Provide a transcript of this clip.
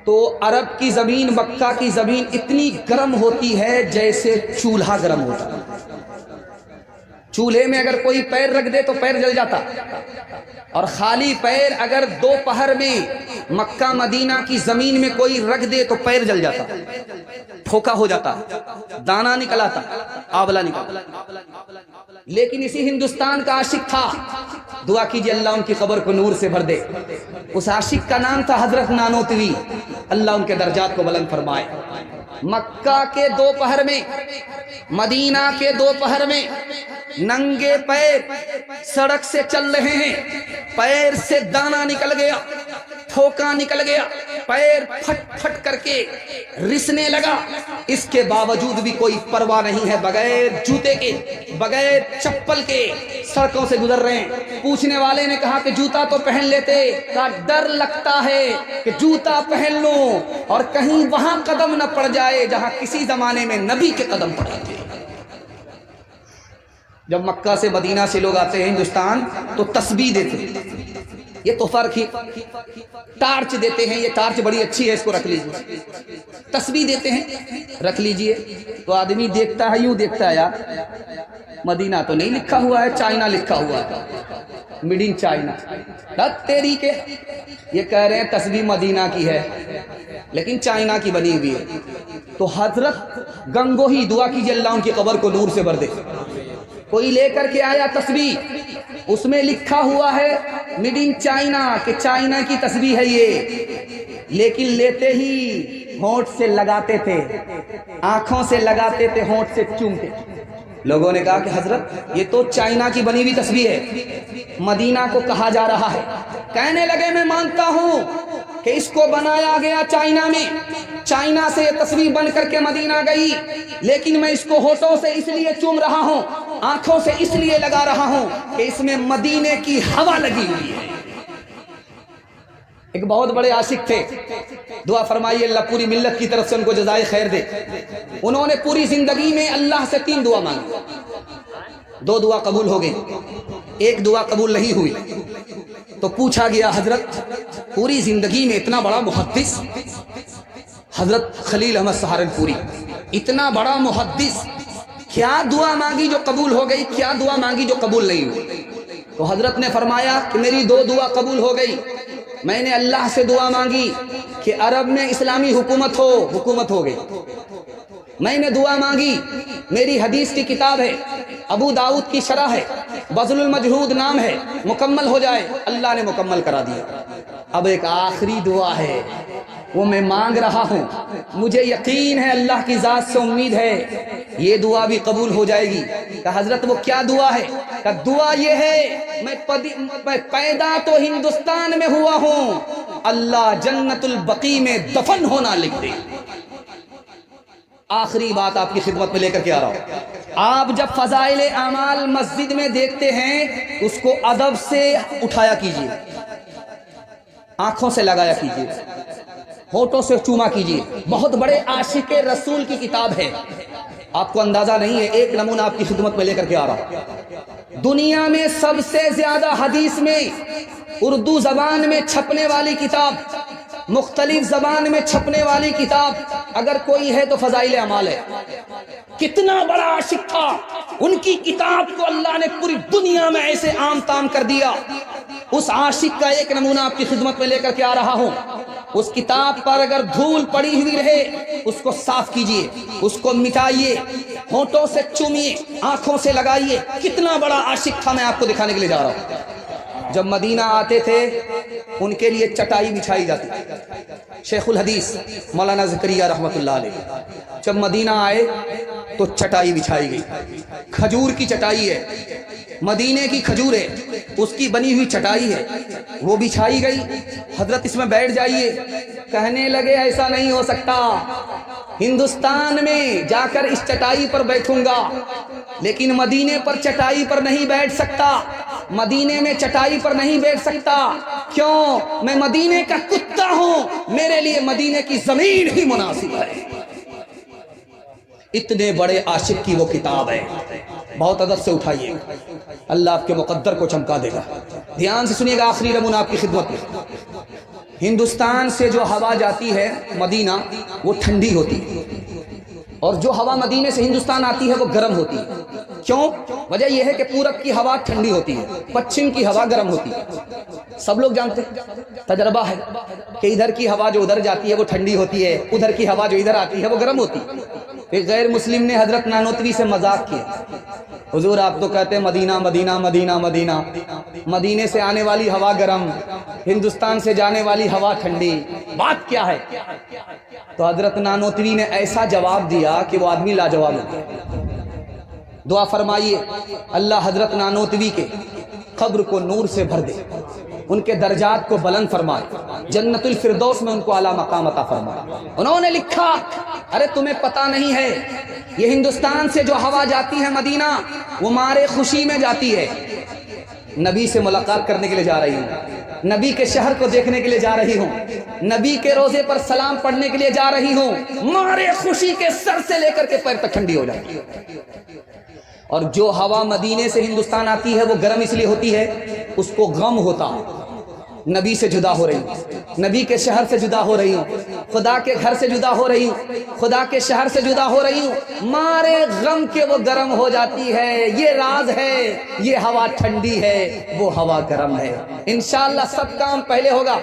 تو عرب کی زمین، مکہ کی زمین اتنی گرم ہوتی ہے جیسے چولہا گرم ہوتا ہے۔ چولہے میں اگر کوئی پیر رکھ دے تو پیر جل جاتا، اور خالی پیر اگر دوپہر میں مکہ مدینہ کی زمین میں کوئی رکھ دے تو پیر جل جاتا، پھوکا ہو جاتا، دانا نکل آتا، آبلہ نکل۔ لیکن اسی ہندوستان کا عاشق تھا، دعا کیجئے اللہ ان کی قبر کو نور سے بھر دے، اس عاشق کا نام تھا حضرت نانوتوی، اللہ ان کے درجات کو بلند فرمائے۔ مکہ کے دوپہر میں، مدینہ کے دوپہر میں ننگے پیر سڑک سے چل رہے ہیں، پیر سے دانا نکل گیا، پھوکا نکل گیا، پیر پھٹ پھٹ کر کے رسنے لگا، اس کے باوجود بھی کوئی پرواہ نہیں ہے، بغیر جوتے کے، بغیر چپل کے سڑکوں سے گزر رہے ہیں۔ پوچھنے والے نے کہا کہ جوتا تو پہن لیتے، کہا ڈر لگتا ہے کہ جوتا پہن لوں اور کہیں وہاں قدم نہ پڑ جائے جہاں کسی زمانے میں نبی کے قدم پڑے تھے۔ جب مکہ سے مدینہ سے لوگ آتے ہیں ہندوستان تو تسبیح دیتے ہیں، یہ تو فرق ہی، ٹارچ دیتے ہیں، یہ ٹارچ بڑی اچھی ہے، اس کو رکھ لیجیے، تسبیح دیتے ہیں، رکھ لیجیے۔ تو آدمی دیکھتا ہے، یوں دیکھتا ہے، یار مدینہ تو نہیں لکھا ہوا ہے، چائنا لکھا ہوا ہے، میڈ ان چائنا، تیری کے یہ کہہ رہے ہیں تسبیح مدینہ کی ہے لیکن چائنا کی بنی ہوئی ہے۔ تو حضرت گنگوہی، دعا کیجیے اللہ ان کی قبر کو نور سے بھر دے، کوئی لے کر کے آیا تسبیح، اس میں لکھا ہوا ہے میڈ ان چائنا، کہ چائنا کی تسبیح ہے یہ، لیکن لیتے ہی ہونٹ سے لگاتے تھے، آنکھوں سے لگاتے تھے، ہونٹ سے چومتے۔ لوگوں نے کہا کہ حضرت یہ تو چائنا کی بنی ہوئی تسبیح ہے، مدینہ کو کہا جا رہا ہے۔ کہنے لگے میں مانتا ہوں کہ اس کو بنایا گیا چائنا میں، چائنا سے یہ تسبیح بن کر کے مدینہ گئی، لیکن میں اس کو ہونٹوں سے اس لیے چوم رہا ہوں، آنکھوں سے اس لیے لگا رہا ہوں کہ اس میں مدینے کی ہوا لگی ہوئی ہے۔ ایک بہت بڑے عاشق تھے، دعا فرمائیے اللہ پوری ملت کی طرف سے ان کو جزائے خیر دے۔ انہوں نے پوری زندگی میں اللہ سے 3 دعا مانگی، 2 دعا قبول ہو گئی، 1 دعا قبول نہیں ہوئی۔ تو پوچھا گیا حضرت پوری زندگی میں اتنا بڑا محدث، حضرت خلیل احمد سہارنپوری، اتنا بڑا محدث، کیا دعا مانگی جو قبول ہو گئی، کیا دعا مانگی جو قبول نہیں ہوئی؟ تو حضرت نے فرمایا کہ میری 2 دعا قبول ہو گئی، میں نے اللہ سے دعا مانگی کہ عرب میں اسلامی حکومت ہو، حکومت ہو گئی۔ میں نے دعا مانگی، میری حدیث کی کتاب ہے، ابو داؤد کی شرح ہے، بذل المجہود نام ہے، مکمل ہو جائے، اللہ نے مکمل کرا دیا۔ اب ایک آخری دعا ہے، وہ میں مانگ رہا ہوں، مجھے یقین ہے اللہ کی ذات سے امید ہے یہ دعا بھی قبول ہو جائے گی۔ کہ حضرت وہ کیا دعا ہے؟ کہ دعا یہ ہے میں پیدا تو ہندوستان میں ہوا ہوں، اللہ جنت البقیع میں دفن ہونا لکھ دے۔ آخری بات آپ کی خدمت میں لے کر کے آ رہا ہوں، آپ جب فضائل اعمال مسجد میں دیکھتے ہیں اس کو ادب سے اٹھایا کیجیے، آنکھوں سے لگایا کیجیے، ہونٹوں سے چوما کیجیے۔ بہت بڑے عاشق رسول کی کتاب ہے، آپ کو اندازہ نہیں ہے، ایک نمونہ آپ کی خدمت میں لے کر کے آ رہا ہوں۔ دنیا میں سب سے زیادہ حدیث میں اردو زبان میں چھپنے والی کتاب، مختلف زبان میں چھپنے والی کتاب اگر کوئی ہے تو فضائل اعمال ہے۔ کتنا بڑا عاشق تھا، ان کی کتاب کو اللہ نے پوری دنیا میں ایسے عام تام کر دیا۔ اس عاشق کا ایک نمونہ آپ کی خدمت میں لے کر کے آ رہا ہوں۔ اس کتاب پر اگر دھول پڑی ہوئی رہے اس کو صاف کیجئے، اس کو مٹائیے، ہونٹوں سے چومیے، آنکھوں سے لگائیے۔ کتنا بڑا عاشق تھا، میں آپ کو دکھانے کے لیے جا رہا ہوں۔ جب مدینہ آتے تھے ان کے لیے چٹائی بچھائی جاتی، شیخ الحدیث مولانا زکریا رحمۃ اللہ علیہ جب مدینہ آئے تو چٹائی بچھائی گئی، کھجور کی چٹائی ہے، مدینے کی کھجور ہے، اس کی بنی ہوئی چٹائی ہے، وہ بچھائی گئی۔ حضرت اس میں بیٹھ جائیے، کہنے لگے ایسا نہیں ہو سکتا، ہندوستان میں جا کر اس چٹائی پر بیٹھوں گا لیکن مدینے پر چٹائی پر نہیں بیٹھ سکتا، مدینے میں چٹائی پر نہیں بیٹھ سکتا۔ کیوں؟ میں مدینے کا کتا ہوں، میرے لیے مدینے کی زمین ہی مناسب ہے۔ اتنے بڑے عاشق کی وہ کتاب ہے، بہت ادب سے اٹھائیے، اللہ آپ کے مقدر کو چمکا دے گا۔ دھیان سے سنیے گا، آخری نمونہ آپ کی خدمت میں۔ ہندوستان سے جو ہوا جاتی ہے مدینہ وہ ٹھنڈی ہوتی ہے، اور جو ہوا مدینے سے ہندوستان آتی ہے وہ گرم ہوتی ہے۔ کیوں؟ وجہ یہ ہے کہ پورب کی ہوا ٹھنڈی ہوتی ہے، پچھم کی ہوا گرم ہوتی ہے۔ سب لوگ جانتے ہیں، تجربہ ہے کہ ادھر کی ہوا جو ادھر جاتی ہے وہ ٹھنڈی ہوتی ہے، ادھر کی ہوا جو ادھر آتی ہے وہ گرم ہوتی ہے۔ ایک غیر مسلم نے حضرت نانوتوی سے مذاق کیا، حضور آپ تو کہتے ہیں مدینہ مدینہ مدینہ مدینہ، مدینے سے آنے والی ہوا گرم، ہندوستان سے جانے والی ہوا ٹھنڈی، بات کیا ہے؟ تو حضرت نانوتوی نے ایسا جواب دیا کہ وہ آدمی لاجواب ہو گیا۔ دعا فرمائیے اللہ حضرت نانوتوی کے قبر کو نور سے بھر دے، ان کے درجات کو بلند فرمائے، جنت الفردوس میں ان کو اعلیٰ مقام عطا فرمائے۔ انہوں نے لکھا، ارے تمہیں پتہ نہیں ہے یہ ہندوستان سے جو ہوا جاتی ہے مدینہ وہ مارے خوشی میں جاتی ہے، نبی سے ملاقات کرنے کے لیے جا رہی ہوں، نبی کے شہر کو دیکھنے کے لیے جا رہی ہوں، نبی کے روزے پر سلام پڑھنے کے لیے جا رہی ہوں، مارے خوشی کے سر سے لے کر کے پیر تک ٹھنڈی ہو جاتی ہے۔ اور جو ہوا مدینے سے ہندوستان آتی ہے وہ گرم اس لیے ہوتی ہے اس کو غم ہوتا ہے، نبی سے جدا ہو رہی ہوں، نبی کے شہر سے جدا ہو رہی ہوں، خدا کے گھر سے جدا ہو رہی ہوں، خدا کے شہر سے جدا ہو رہی ہوں، مارے غم کے وہ گرم ہو جاتی ہے۔ یہ راز ہے، یہ ہوا ٹھنڈی ہے، وہ ہوا گرم ہے۔ انشاءاللہ سب کام پہلے ہوگا۔